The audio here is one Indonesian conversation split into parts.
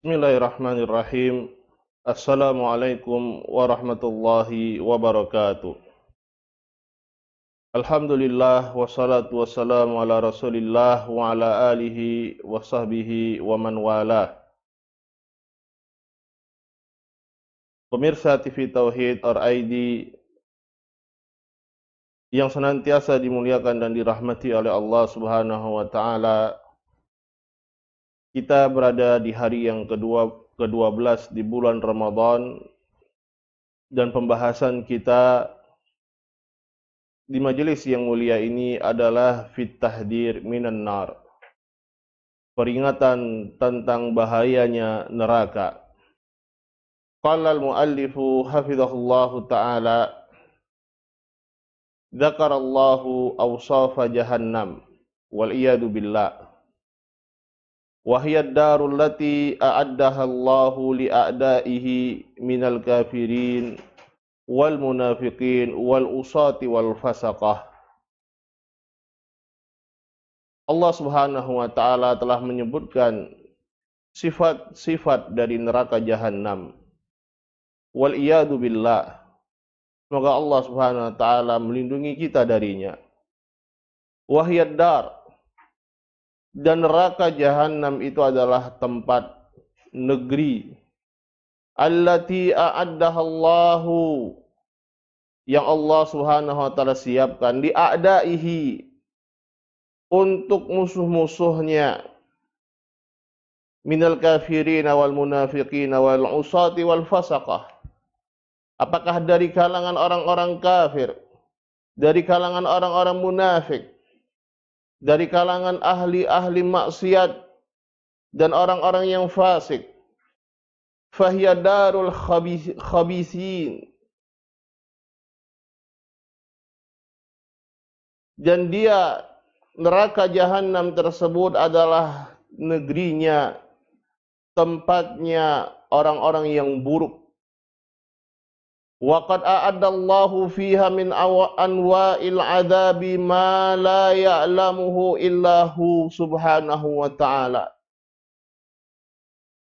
Bismillahirrahmanirrahim. Assalamualaikum warahmatullahi wabarakatuh. Alhamdulillah wassalatu wassalamu ala Rasulillah wa ala alihi wa sahbihi wa man walah. Pemirsa TV Tauhid RID yang senantiasa dimuliakan dan dirahmati oleh Allah Subhanahu wa taala. Kita berada di hari yang ke-12 di bulan Ramadan, dan pembahasan kita di majelis yang mulia ini adalah fit tahdir minan nar. Peringatan tentang bahayanya neraka. Qala al-muallifu hafizahullahu ta'ala, dzakarallahu awsafa jahannam wal iyadu billah. Wahiyad darul lati a'addaha Allahu li'a'daihi minal kafirin wal munafiqin wal usati wal fasaqah. Allah Subhanahu wa taala telah menyebutkan sifat-sifat dari neraka jahanam. Wal iyadu billah. Semoga Allah Subhanahu wa taala melindungi kita darinya. Wahiyad dar, dan neraka jahanam itu adalah tempat negeri allati a'addahallahu, yang Allah Subhanahu wa taala siapkan li a'daihi, untuk musuh-musuhnya, minal kafirin wal munafiqin wal usati wal fasaqah. Apakah dari kalangan orang-orang kafir, dari kalangan orang-orang munafik, dari kalangan ahli-ahli maksiat dan orang-orang yang fasik. Fahiya darul khabisin, dan dia, neraka jahanam tersebut adalah negerinya, tempatnya orang-orang yang buruk. Wa qad a'addallahu fiha min anwa'il 'adzabi ma la ya'lamuhu illahu subhanahu wa ta'ala.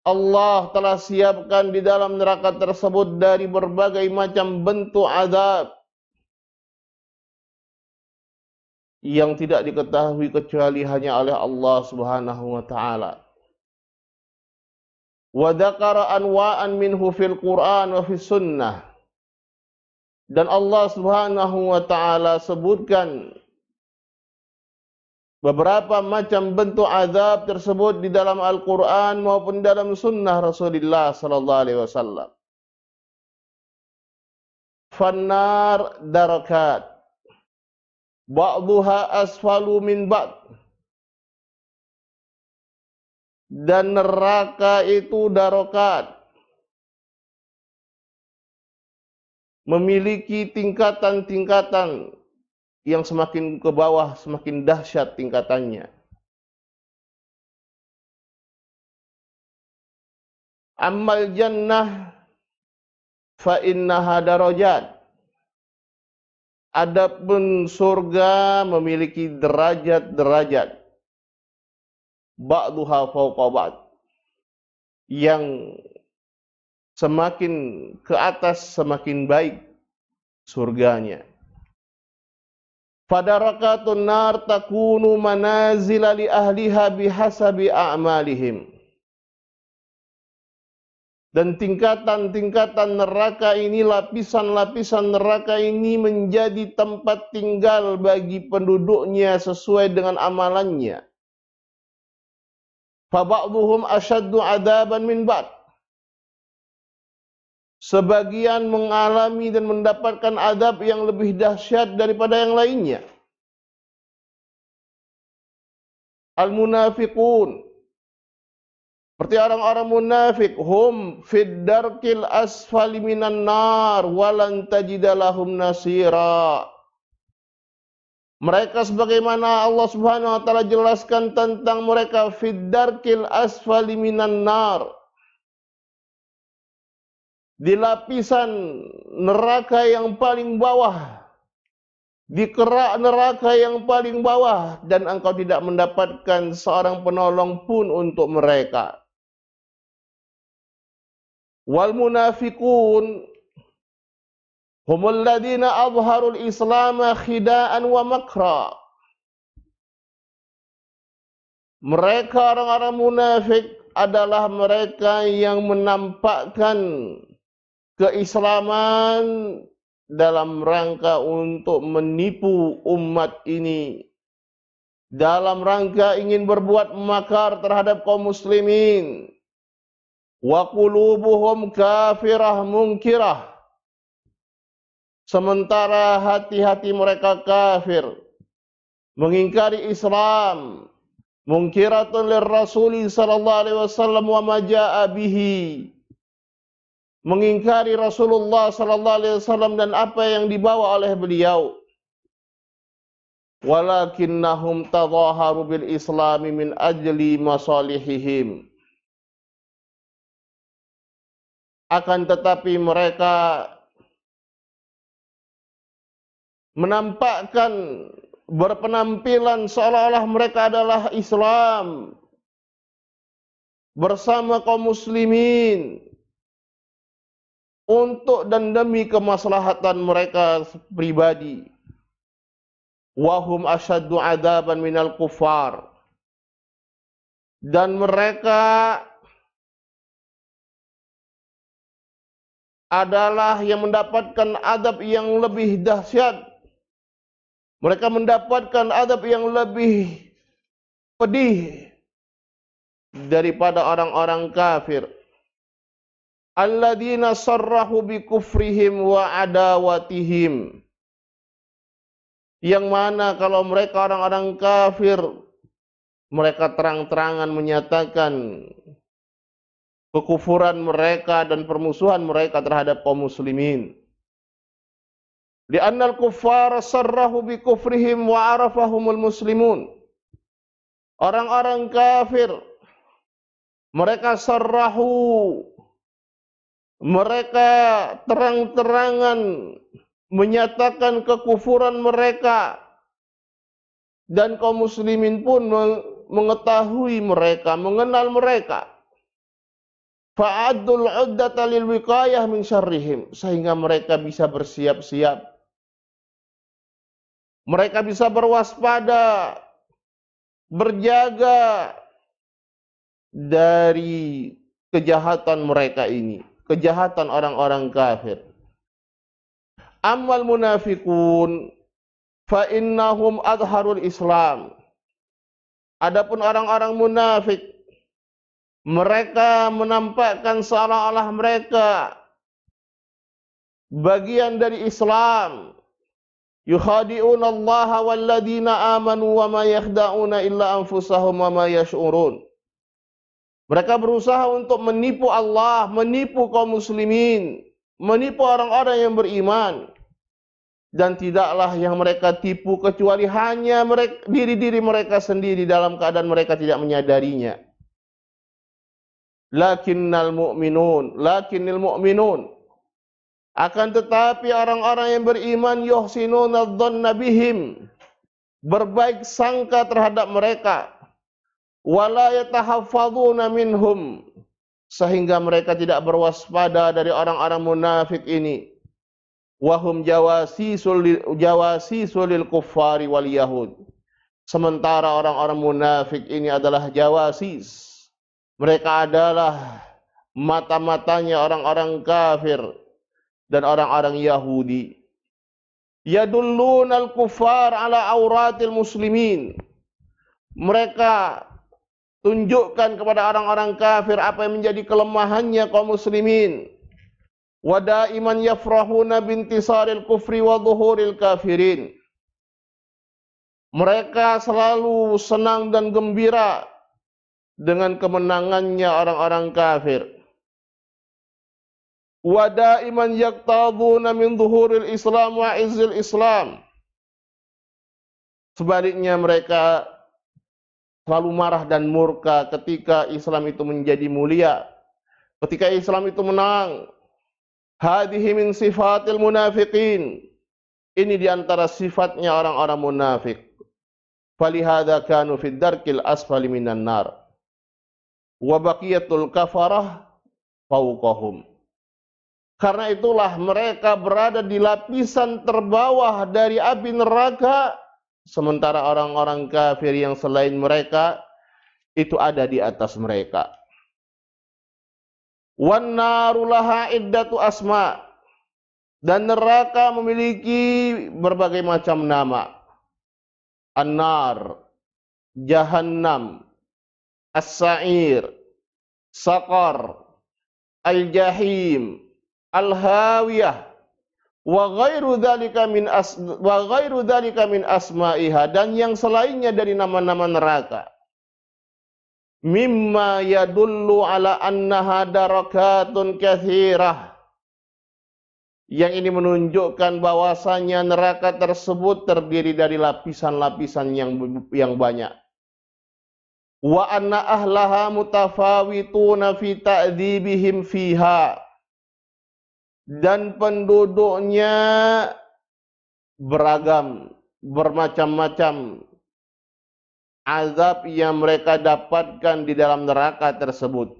Allah telah siapkan di dalam neraka tersebut dari berbagai macam bentuk azab yang tidak diketahui kecuali hanya oleh Allah Subhanahu wa ta'ala. Wa dzakara anwa'an minhu fil Qur'an wa fis sunnah. Dan Allah Subhanahu wa ta'ala sebutkan beberapa macam bentuk azab tersebut di dalam Al-Quran maupun dalam sunnah Rasulullah sallallahu alaihi wasallam. Fannar darakat, ba'duha asfalu min ba'd. Dan neraka itu darokat, memiliki tingkatan-tingkatan yang semakin ke bawah semakin dahsyat tingkatannya. Ammal jannah fa innaha darajat. Adapun surga memiliki derajat-derajat. Ba'duha fawqa ba'd, yang semakin ke atas semakin baik surganya. Fadarakatun nar takunu manazila li ahliha bihasabi a'malihim. Dan tingkatan-tingkatan neraka ini, lapisan-lapisan neraka ini menjadi tempat tinggal bagi penduduknya sesuai dengan amalannya. Fa ba'dhum ashaddu 'adaban min ba'd. Sebagian mengalami dan mendapatkan adab yang lebih dahsyat daripada yang lainnya. Al-munafiqun, seperti orang-orang munafik, hum fid darkil asfali minan nar walan tajida lahum nasira. Mereka sebagaimana Allah Subhanahu wa taala jelaskan tentang mereka, fid darkil asfali minan nar, di lapisan neraka yang paling bawah, di kerak neraka yang paling bawah, dan engkau tidak mendapatkan seorang penolong pun untuk mereka. Wal munafiqun humul ladzina azharul Islam khida'an wa makra. Mereka orang-orang munafik adalah mereka yang menampakkan keislaman dalam rangka untuk menipu umat ini, dalam rangka ingin berbuat makar terhadap kaum muslimin. Wa qulubuhum kafirah munkirah, sementara hati-hati mereka kafir, mengingkari Islam. Mungkiratun lirrasuli sallallahu alaihi wasallam wa ma jaa bihi, mengingkari Rasulullah sallallahu alaihi wasallam dan apa yang dibawa oleh beliau. Walakinnahum tadhaharu bil islami min ajli masalihihim, akan tetapi mereka menampakkan, berpenampilan seolah-olah mereka adalah Islam bersama kaum muslimin untuk dan demi kemaslahatan mereka pribadi. Wahum asyaddu adaban minal kuffar, dan mereka adalah yang mendapatkan adab yang lebih dahsyat. Mereka mendapatkan adab yang lebih pedih daripada orang-orang kafir. Alladzina sarrahu bi kufrihim wa adawatihim, yang mana kalau mereka orang-orang kafir, mereka terang-terangan menyatakan kekufuran mereka dan permusuhan mereka terhadap kaum muslimin. Li'annal kuffara sarrahu bi kufrihim wa arafahumul muslimun. Orang-orang kafir, mereka sarrahu, mereka terang-terangan menyatakan kekufuran mereka, dan kaum muslimin pun mengetahui mereka, mengenal mereka. Fa'addul 'uddata lil wiqayah min syarrihim, sehingga mereka bisa bersiap-siap, mereka bisa berwaspada, berjaga dari kejahatan mereka ini, kejahatan orang-orang kafir. Ammal munafiqun fa innahum adharul Islam. Adapun orang-orang munafik, mereka menampakkan seolah-olah mereka bagian dari Islam. Yukhadi'una Allah walladzina amanu wa ma yakhda'una illa anfusahum wa ma yash'urun. Mereka berusaha untuk menipu Allah, menipu kaum muslimin, menipu orang-orang yang beriman. Dan tidaklah yang mereka tipu kecuali hanya diri-diri mereka sendiri dalam keadaan mereka tidak menyadarinya. Lakinnal mu'minun, akan tetapi orang-orang yang beriman yuhsinuna dhanna bihim, berbaik sangka terhadap mereka. Wala yatahaffaduna minhum, sehingga mereka tidak berwaspada dari orang-orang munafik ini. Wahum jawasisul lil kuffari wal yahud, sementara orang-orang munafik ini adalah jawasis, mereka adalah mata-matanya orang-orang kafir dan orang-orang Yahudi. Yadullunal kuffar ala auratil muslimin, mereka tunjukkan kepada orang-orang kafir apa yang menjadi kelemahannya kaum muslimin. Wa daiman yafrahuna bintisaril kufri wa dhuhuril kafirin, mereka selalu senang dan gembira dengan kemenangannya orang-orang kafir. Wa daiman yaqtaduna min dhuhuril Islam wa izzil Islam, sebaliknya mereka selalu marah dan murka ketika Islam itu menjadi mulia, ketika Islam itu menang. Hadhihi min sifatil munafiqin, ini diantara sifatnya orang-orang munafik. Falihada kanu fid darkil asfali minan nar wa baqiyatul kafarah fawqahum. Karena itulah mereka berada di lapisan terbawah dari api neraka, sementara orang-orang kafir yang selain mereka itu ada di atas mereka. Wan naru laha iddatu asma, dan neraka memiliki berbagai macam nama. An-nar, Jahannam, As-Sa'ir, Saqar, Al-Jahim, Al-Hawiyah, wa ghairu dzalika min asma'iha, dan yang selainnya dari nama-nama neraka. Mimma yadullu ala annaha darakatun katsirah, yang ini menunjukkan bahwasanya neraka tersebut terdiri dari lapisan-lapisan yang banyak. Wa anna ahlaha mutafawituna fi ta'dzibihim fiha, dan penduduknya beragam, bermacam-macam azab yang mereka dapatkan di dalam neraka tersebut.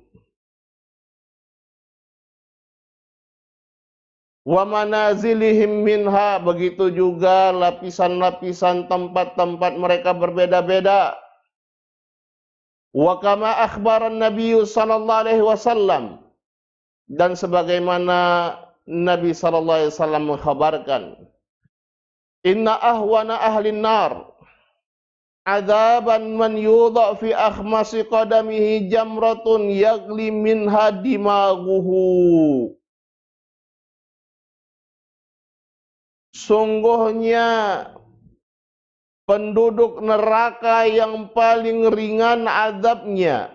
Wa manazilihim minha, begitu juga lapisan-lapisan tempat-tempat mereka berbeda-beda. Wa kama akhbaran Nabi sallallahu alaihi wasallam, dan sebagaimana Nabi sallallahu alaihi wasallam mengkhabarkan, inna ahwana ahlin nar adzaban man yudha fi akhmasi qadamihi jamratun yagli minha dimaghuhu. Sungguhnya penduduk neraka yang paling ringan azabnya,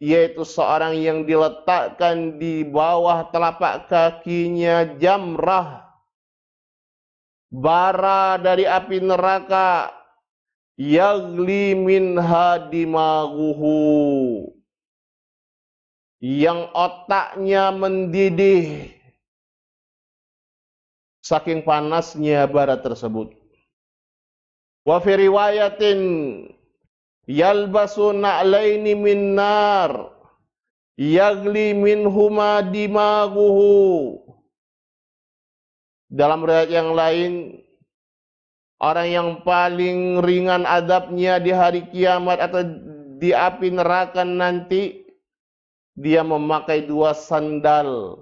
yaitu seorang yang diletakkan di bawah telapak kakinya jamrah, bara dari api neraka, yagli minha dimaghuhu, yang otaknya mendidih saking panasnya bara tersebut. Wa fi riwayatin yalbasu na'laini min nar yagli minhuma dimaghuhu. Dalam riwayat yang lain, orang yang paling ringan azabnya di hari kiamat atau di api neraka nanti, dia memakai dua sandal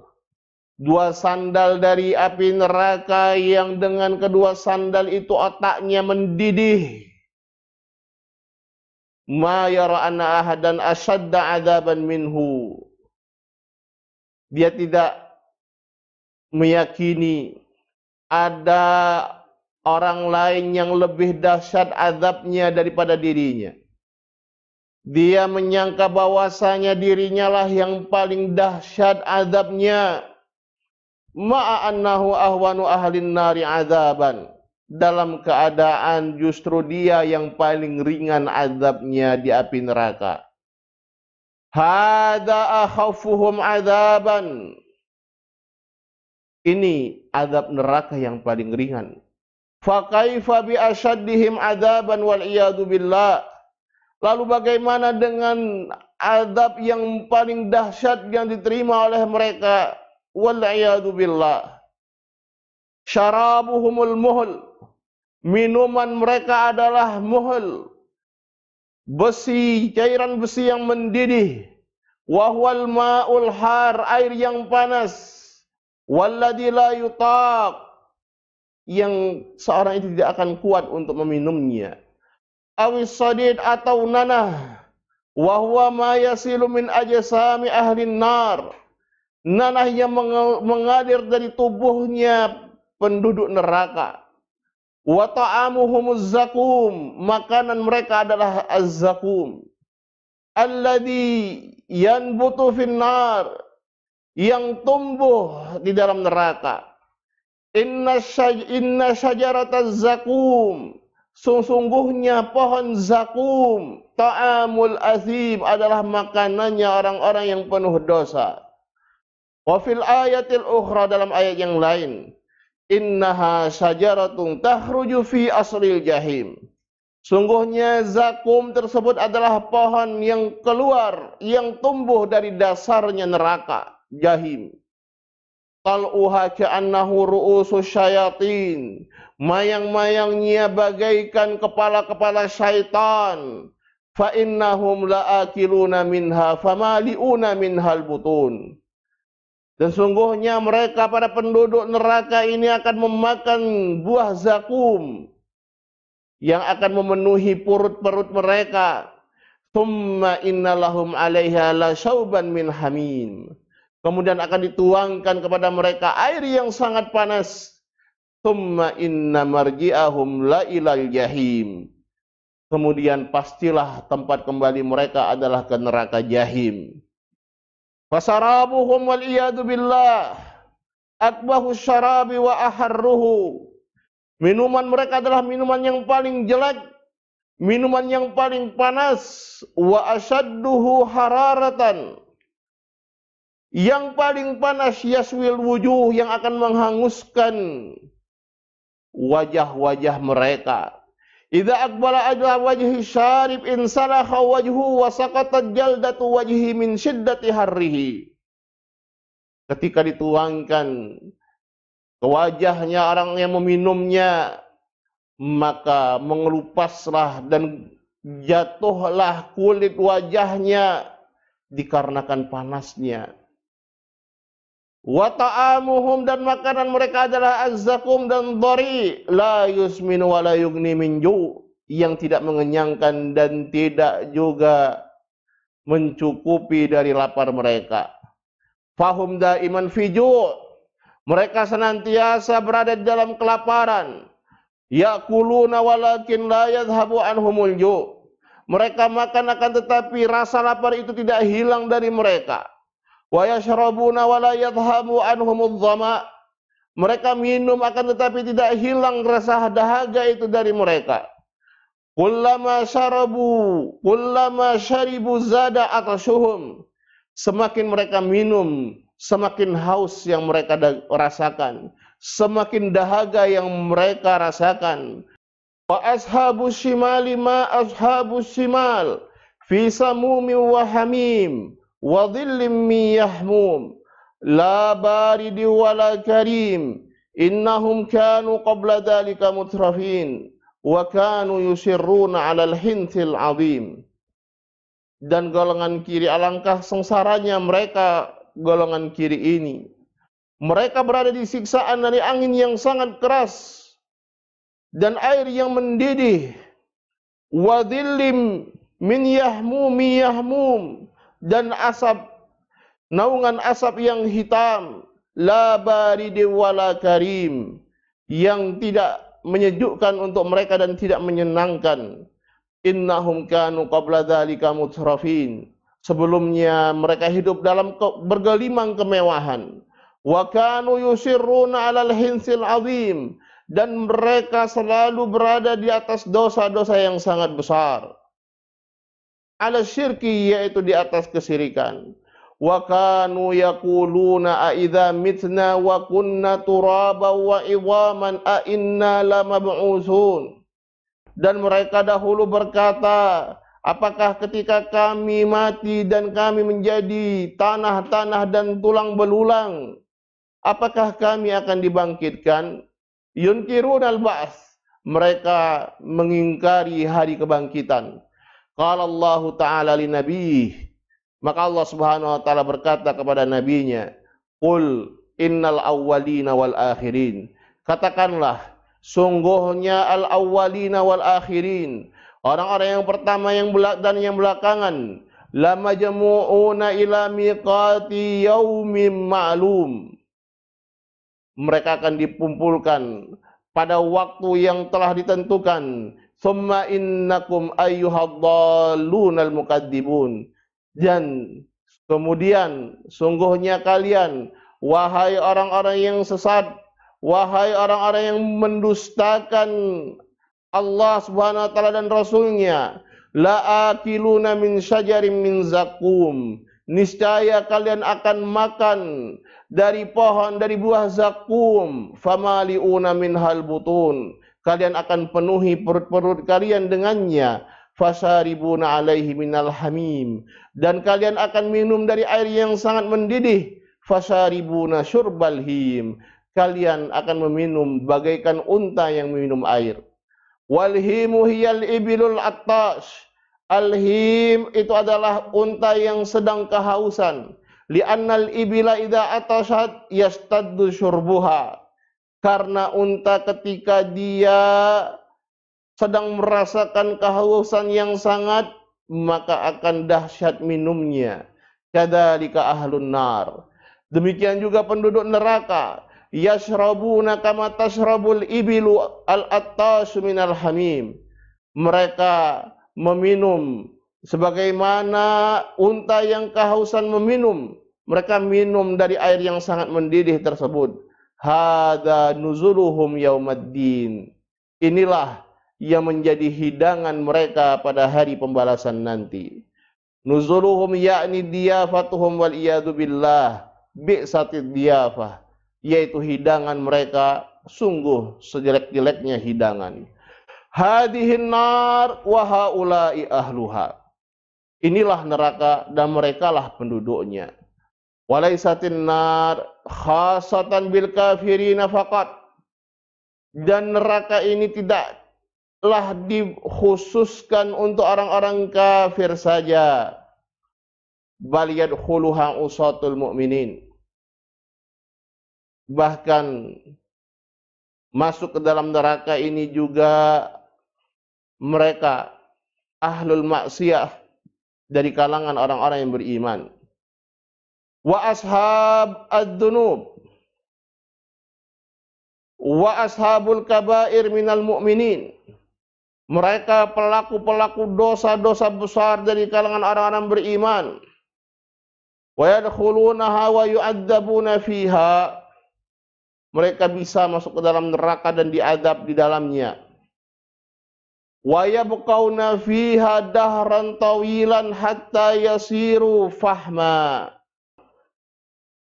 dari api neraka, yang dengan kedua sandal itu otaknya mendidih. Ma yara anna ahadan ashadda adzaban minhu, dia tidak meyakini ada orang lain yang lebih dahsyat azabnya daripada dirinya. Dia menyangka bahwasanya dirinya lah yang paling dahsyat azabnya. Ma'annahu ahwanu ahlin nari azaban, dalam keadaan justru dia yang paling ringan azabnya di api neraka. Hadza akhafuhum azaban, ini azab neraka yang paling ringan. Fa kaifa bi asyaddihim azaban wal iyadu billah, lalu bagaimana dengan azab yang paling dahsyat yang diterima oleh mereka? Wal'iyadu billah. Syarabuhumul muhl, minuman mereka adalah muhl, besi, cairan besi yang mendidih. Wahwal ma'ul har, air yang panas. Walladzi la yutaq, yang seorang itu tidak akan kuat untuk meminumnya. Awis sadid, atau nanah. Wahwa ma yasilu min ajsami ahlin nar, nanah yang mengalir dari tubuhnya penduduk neraka. Wa ta'amuhumuz zakum, makanan mereka adalah az-zakum. Alladzi yanbutu finnar, yang tumbuh di dalam neraka. Inna syajarataz zakum, sesungguhnya pohon zakum, ta'amul azim, adalah makanannya orang-orang yang penuh dosa. Wa fil ayatil ukhra, dalam ayat yang lain, innaha syajaratun takhruju fi asril jahim, sungguhnya zakum tersebut adalah pohon yang keluar, yang tumbuh dari dasarnya neraka jahim. tal'uha ka'annahu ru'usus syayatin, mayang-mayangnya bagaikan kepala-kepala syaitan. Fa innahum la'akiluna minha famali'una minhal butun. Dan sungguhnya mereka para penduduk neraka ini akan memakan buah zakum yang akan memenuhi perut-perut mereka. Thumma innalahum 'alaiha lasyauban min hamim. Kemudian akan dituangkan kepada mereka air yang sangat panas. Thumma inna marji'ahum la ilal jahim. Kemudian pastilah tempat kembali mereka adalah ke neraka jahim. Fasarabuhum wal iyadu billah akbahu syarabi wa aharruhu. Minuman mereka adalah minuman yang paling jelek, minuman yang paling panas, wa asyadduhu hararatan. Yang paling panas yaswil wujuh, yang akan menghanguskan wajah-wajah mereka. Idza aqbala ala wajhi syarib insalakha wajhu wa saqatat jaldatu wajhi min shiddati harrihi. Ketika dituangkan ke wajahnya orang yang meminumnya, maka mengelupaslah dan jatuhlah kulit wajahnya dikarenakan panasnya. Wa ta'amuhum, dan makanan mereka adalah az-zakum dan dhari, la yusmin wa la yughni min ju', yang tidak mengenyangkan dan tidak juga mencukupi dari lapar mereka. Fahum daiman fi ju', mereka senantiasa berada di dalam kelaparan. Ya'kuluna walakin la yadhhabu anhumul ju', mereka makan akan tetapi rasa lapar itu tidak hilang dari mereka. Wa yashrabuna wa la yadhhabu anhumudh dhama, mereka minum akan tetapi tidak hilang rasa dahaga itu dari mereka. Kullama syaribu zada atashuhum, semakin mereka minum semakin haus yang mereka rasakan, semakin dahaga yang mereka rasakan. Wa ashabus shimali ma ashabus shimal fi samumin wa hamim wa dhillim min yahmum la baridi wala karim innahum kanu qabla dhalika mutrafin wa kanu yusirruna 'alal hinthil 'azim. Dan golongan kiri, alangkah sengsaranya mereka golongan kiri ini. Mereka berada di siksaan dari angin yang sangat keras dan air yang mendidih. Wa dhillim min yahmum, dan asap, naungan asap yang hitam. La baridi wala karim, yang tidak menyejukkan untuk mereka dan tidak menyenangkan. Innahum kanu qabla dzalika mutrafin, sebelumnya mereka hidup dalam bergelimang kemewahan. Wa kanu yusirruna 'alal hinsil 'azim, dan mereka selalu berada di atas dosa-dosa yang sangat besar. Ala syirki, yaitu di atas kesyirikan. Wa kanu yaquluna a idza mitna wa kunna turaba wa idhaman a inna lamab'utsun. Dan mereka dahulu berkata, apakah ketika kami mati dan kami menjadi tanah-tanah dan tulang belulang, apakah kami akan dibangkitkan? Yunkirun al-ba'ts, mereka mengingkari hari kebangkitan. Qala Allah Ta'ala li nabiyih, maka Allah Subhanahu wa taala berkata kepada nabinya, qul innal awwalina wal akhirin, katakanlah sungguhnya al awwalina wal akhirin, orang-orang yang pertama dan yang belakangan, la majmu'una ila miqati yaumin ma'lum, mereka akan dikumpulkan pada waktu yang telah ditentukan. Summa innakum ayyuhadhdallunal mukadzibun, dan kemudian sungguhnya kalian, wahai orang-orang yang sesat, wahai orang-orang yang mendustakan Allah Subhanahu wa taala dan Rasulnya, la akiluna min syajarin min zakum, niscaya kalian akan makan dari pohon, dari buah zakum. Famali'una minhal butun, kalian akan penuhi perut-perut kalian dengannya. Fasharibuna alaihi minal hamim, dan kalian akan minum dari air yang sangat mendidih. fasharibuna syurbal him. Kalian akan meminum bagaikan unta yang meminum air. Wal himu hiyal ibilul attash. Al-him itu adalah unta yang sedang kehausan. Li'annal ibila idza atashat yastaddu syurbuha. Karena unta ketika dia sedang merasakan kehausan yang sangat, maka akan dahsyat minumnya. Kadzalika ahlun nar. Demikian juga penduduk neraka. Yashrabuna kama tashrabul ibilu al-attash minal hamim. Mereka meminum sebagaimana unta yang kehausan meminum. Mereka minum dari air yang sangat mendidih tersebut. Hadza nuzuluhum yaumaddin. Inilah yang menjadi hidangan mereka pada hari pembalasan nanti. Nuzuluhum yakni diyafatuhum wal iyadu billah. Bi'satid diyafah, yaitu hidangan mereka sungguh sejelek-jeleknya hidangan. Hadihin nar wa haula'i ahluha. Inilah neraka dan merekalah penduduknya. Walaisatin nar khasatan bil kafirina faqat. Dan neraka ini tidaklah dikhususkan untuk orang-orang kafir saja. Bal yadkhuluha usatul mu'minin. Bahkan masuk ke dalam neraka ini juga mereka ahlul maksiyah dari kalangan orang-orang yang beriman. Wa ashab ad-dunub wa ashabul kabair minal mu'minin. Mereka pelaku-pelaku dosa-dosa besar dari kalangan orang-orang beriman. Wa yadkhulunaha wa yu'adzabuna fiha. Mereka bisa masuk ke dalam neraka dan diadab di dalamnya. Wa yabqauna fiha dahran tawilan hatta yasiru fahma.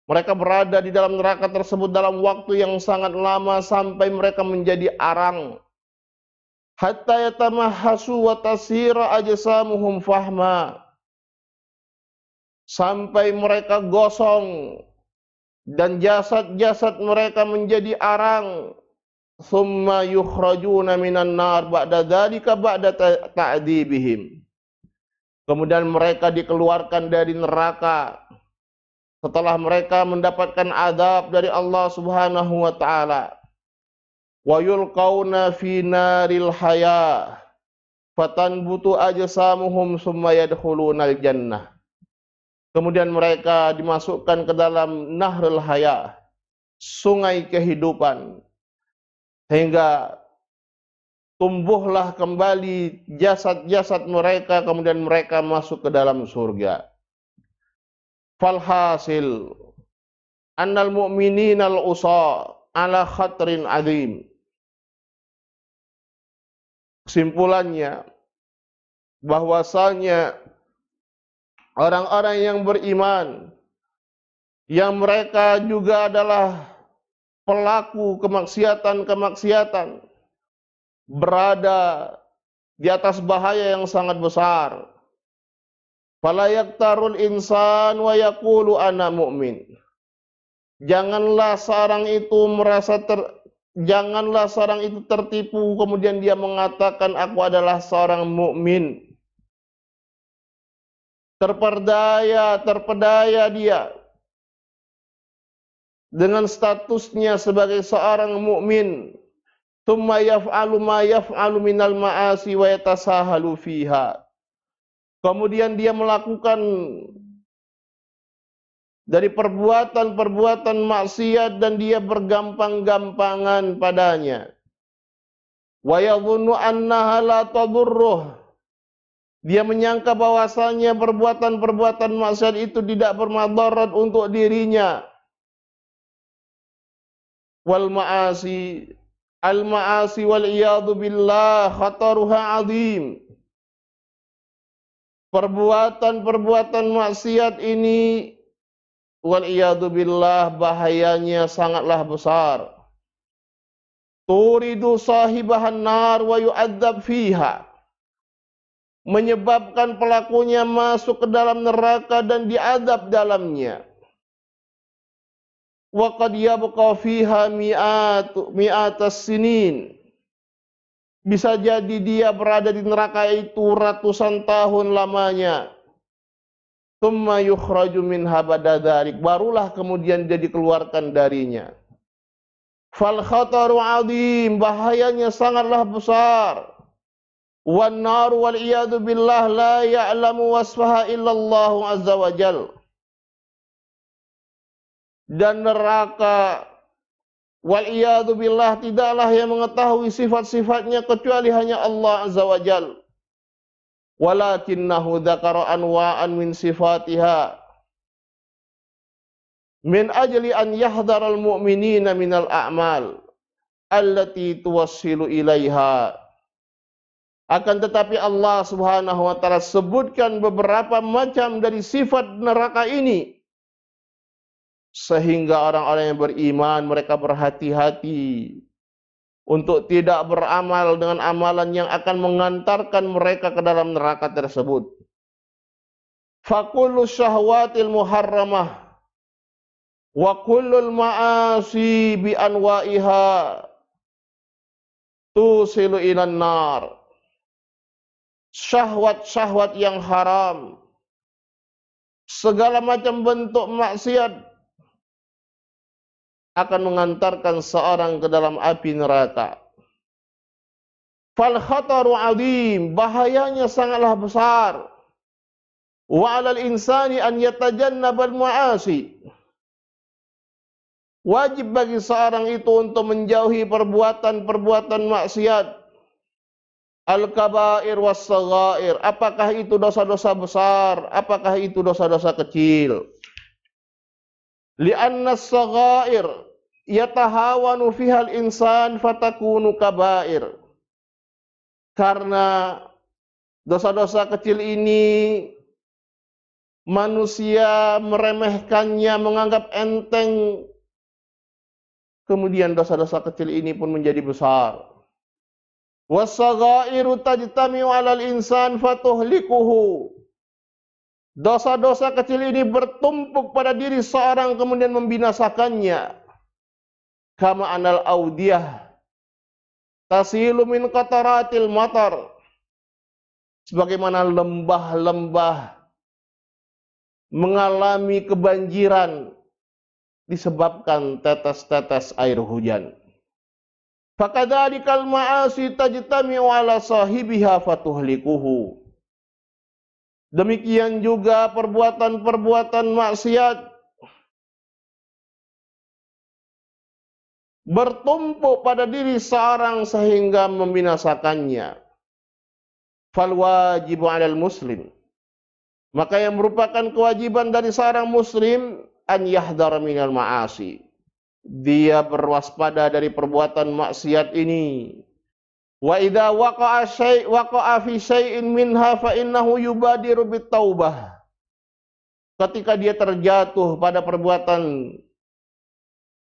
Mereka berada di dalam neraka tersebut dalam waktu yang sangat lama sampai mereka menjadi arang. Hatta yatamahhasu wa tasira ajsamuhum fahma. Sampai mereka gosong dan jasad-jasad mereka menjadi arang. Thumma yukhrajuna minan nar ba'da dzalika ba'da ta'dzibihim. Kemudian mereka dikeluarkan dari neraka setelah mereka mendapatkan azab dari Allah Subhanahu wa taala. Wa yulqauna fi naril haya fatanbutu ajsamuhum thumma yadkhulunal jannah. Kemudian mereka dimasukkan ke dalam nahrul haya, sungai kehidupan, sehingga tumbuhlah kembali jasad-jasad mereka, kemudian mereka masuk ke dalam surga. Falhasil annal mu'minina al-usa ala khatrin azim. Kesimpulannya bahwasanya orang-orang yang beriman yang mereka juga adalah pelaku kemaksiatan-kemaksiatan berada di atas bahaya yang sangat besar. Fala yaktarul insan wa yaqulu ana mu'min. Janganlah seorang itu tertipu kemudian dia mengatakan aku adalah seorang mukmin. Terpedaya dia dengan statusnya sebagai seorang mukmin. Tsumma yaf'alu ma yaf'alu minal ma'asi wa yatasahalu fiha. Kemudian dia melakukan dari perbuatan-perbuatan maksiat dan dia bergampang-gampangan padanya. Wa yadhunnu annaha la tadurruh. Dia menyangka bahwasanya perbuatan-perbuatan maksiat itu tidak bermadarat untuk dirinya. Wal ma'asi al-ma'asi wal iyadu billah khataruha azim. Perbuatan-perbuatan maksiat ini wal iyadu billah bahayanya sangatlah besar. Turidu sahibahan nar wa yu'adzab fiha. Menyebabkan pelakunya masuk ke dalam neraka dan diadab dalamnya. wa qad yabqa fiha mi'atas sinin. Bisa jadi dia berada di neraka itu ratusan tahun lamanya. Tsumma yukhraju minha ba'da dzalik, barulah kemudian dia dikeluarkan darinya. Fal khataru 'adzim, bahayanya sangatlah besar. Wan naru wal iyadu billah la ya'lamu wasfaha illallahu azza wa jal. Dan neraka wal iyadu billah tidaklah yang mengetahui sifat-sifatnya kecuali hanya Allah azza wa jal. Walakinnahu dzakara anwa'an min sifatiha min ajli an yahdharal mu'minina minal a'mal allati tuwassilu ilaiha. Akan tetapi Allah Subhanahu wa taala sebutkan beberapa macam dari sifat neraka ini sehingga orang-orang yang beriman mereka berhati-hati untuk tidak beramal dengan amalan yang akan mengantarkan mereka ke dalam neraka tersebut. Fakullu syahwatil muharramah wa kullul ma'asi bi anwa'iha tusilu ilan nar. Syahwat-syahwat yang haram, segala macam bentuk maksiat akan mengantarkan seorang ke dalam api neraka. Fal khataru 'adzim, bahayanya sangatlah besar. Wa 'alal insani an yatajannabal ma'asi. Wajib bagi seorang itu untuk menjauhi perbuatan-perbuatan maksiat. Al-kabair was-saghair, apakah itu dosa-dosa besar, apakah itu dosa-dosa kecil. Li'anna as-saghair yatahawanu fiha al-insan fatakunu kabair. Karena dosa-dosa kecil ini manusia meremehkannya, menganggap enteng. Kemudian dosa-dosa kecil ini pun menjadi besar. Was-saghairu tajtami'u 'alal insan fatuhlikuhu. Dosa-dosa kecil ini bertumpuk pada diri seorang kemudian membinasakannya. Kama anal audiyah tasilu min qataratil matar. Sebagaimana lembah-lembah mengalami kebanjiran disebabkan tetes-tetes air hujan. Fakadzalikal ma'asi tajtami'u 'ala sahibiha fatuhlikuhu. Demikian juga perbuatan-perbuatan maksiat bertumpuk pada diri seorang sehingga membinasakannya. Fal wajibu 'alal muslim, maka yang merupakan kewajiban dari seorang muslim an yahdhar minal ma'asi, dia berwaspada dari perbuatan maksiat ini. Wa idza waqa'a fi syai'in minha fa innahu yubadiru bitaubah. Ketika dia terjatuh pada perbuatan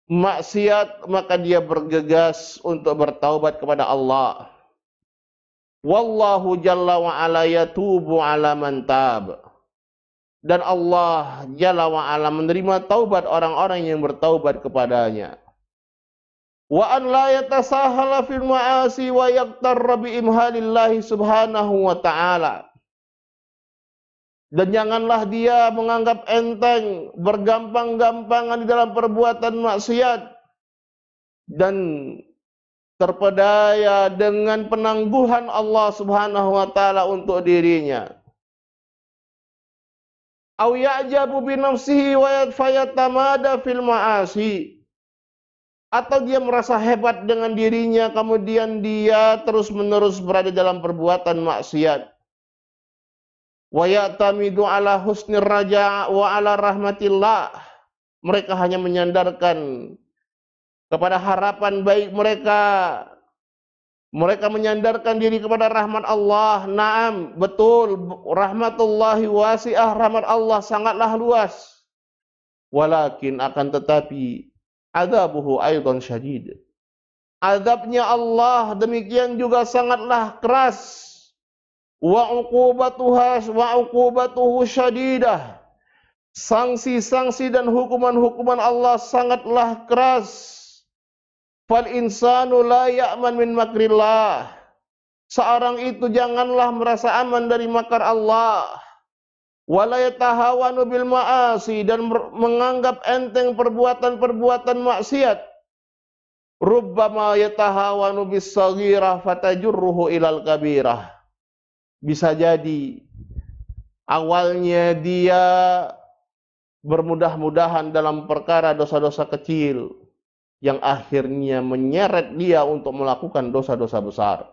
maksiat, maka dia bergegas untuk bertaubat kepada Allah. Wallahu jalla wa ala yatubu ala man tab. Dan Allah Jalla wa'ala menerima taubat orang-orang yang bertaubat kepadanya. Wa an la yatasahala fil ma'asi wa yaqtarra bi imhalillahi subhanahu wa ta'ala. Dan janganlah dia menganggap enteng, bergampang-gampangan di dalam perbuatan maksiat, dan terpedaya dengan penangguhan Allah subhanahu wa ta'ala untuk dirinya. Aw ya'jabu bi nafsihi wa fayatamada fil ma'asi, atau dia merasa hebat dengan dirinya kemudian dia terus-menerus berada dalam perbuatan maksiat. Wa ya'tamidu ala husnir raja' wa ala rahmatillah, mereka hanya menyandarkan kepada harapan baik mereka. Mereka menyandarkan diri kepada rahmat Allah. Naam, betul, rahmatullahi wasi'ah, rahmat Allah sangatlah luas. Walakin akan tetapi adzabuhu aidan syadid. Azabnya Allah demikian juga sangatlah keras. Wa uqubatuhu syadidah. Sanksi-sanksi dan hukuman-hukuman Allah sangatlah keras. Fal insanu la ya'man min makrillah. Seorang itu janganlah merasa aman dari makar Allah. Wala yatahawanu bil ma'asi, dan menganggap enteng perbuatan-perbuatan maksiat. Rubbama yatahawanu bis saghirah fatajurruhu ilal kabirah. Bisa jadi awalnya dia bermudah-mudahan dalam perkara dosa-dosa kecil yang akhirnya menyeret dia untuk melakukan dosa-dosa besar.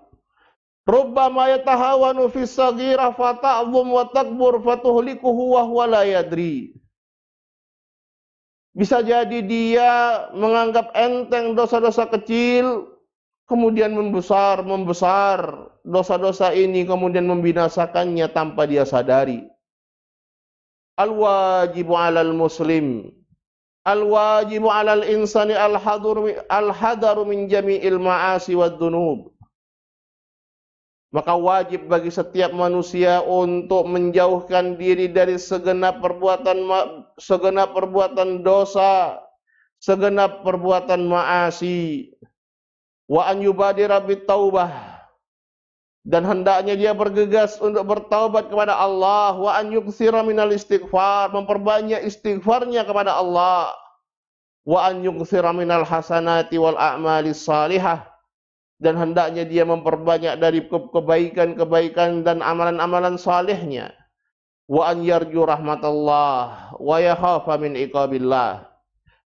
Rubbama yatahawanu fis saghirah fata'dhum wa takbur fatuhlikuhu wa huwa la yadri. Bisa jadi dia menganggap enteng dosa-dosa kecil, kemudian membesar dosa-dosa ini, kemudian membinasakannya tanpa dia sadari. Al-wajibu 'alal muslim, al-wajibu 'alal insani al-hadaru min jami'il ma'asi wad dunub. Maka wajib bagi setiap manusia untuk menjauhkan diri dari segenap perbuatan dosa, segenap perbuatan ma'asi. Wa an yubadira bit taubah, dan hendaknya dia bergegas untuk bertaubat kepada Allah. Wa an yuktsira minal istighfar, memperbanyak istighfarnya kepada Allah. Wa an yuktsira minal hasanati wal a'malis salihah, dan hendaknya dia memperbanyak dari kebaikan-kebaikan dan amalan-amalan salehnya. Wa an yarju rahmatallah wa yakhafa min iqabillah,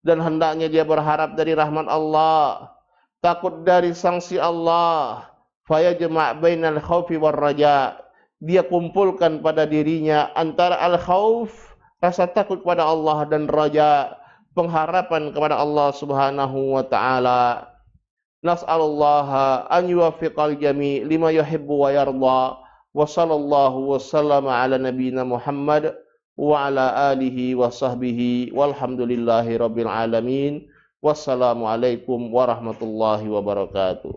dan hendaknya dia berharap dari rahmat Allah, takut dari sanksi Allah. Fayajma' bainal khaufi war raja, dia kumpulkan pada dirinya antara al-khauf, rasa takut kepada Allah, dan raja, pengharapan kepada Allah Subhanahu wa taala. Nas'alullaha an yuwaffiqal jami' lima yuhibbu wa yarda. Wa sallallahu wasallam ala nabiyyina Muhammad wa ala alihi wa sahbihi walhamdulillahi rabbil alamin. Wassalamualaikum warahmatullahi wabarakatuh.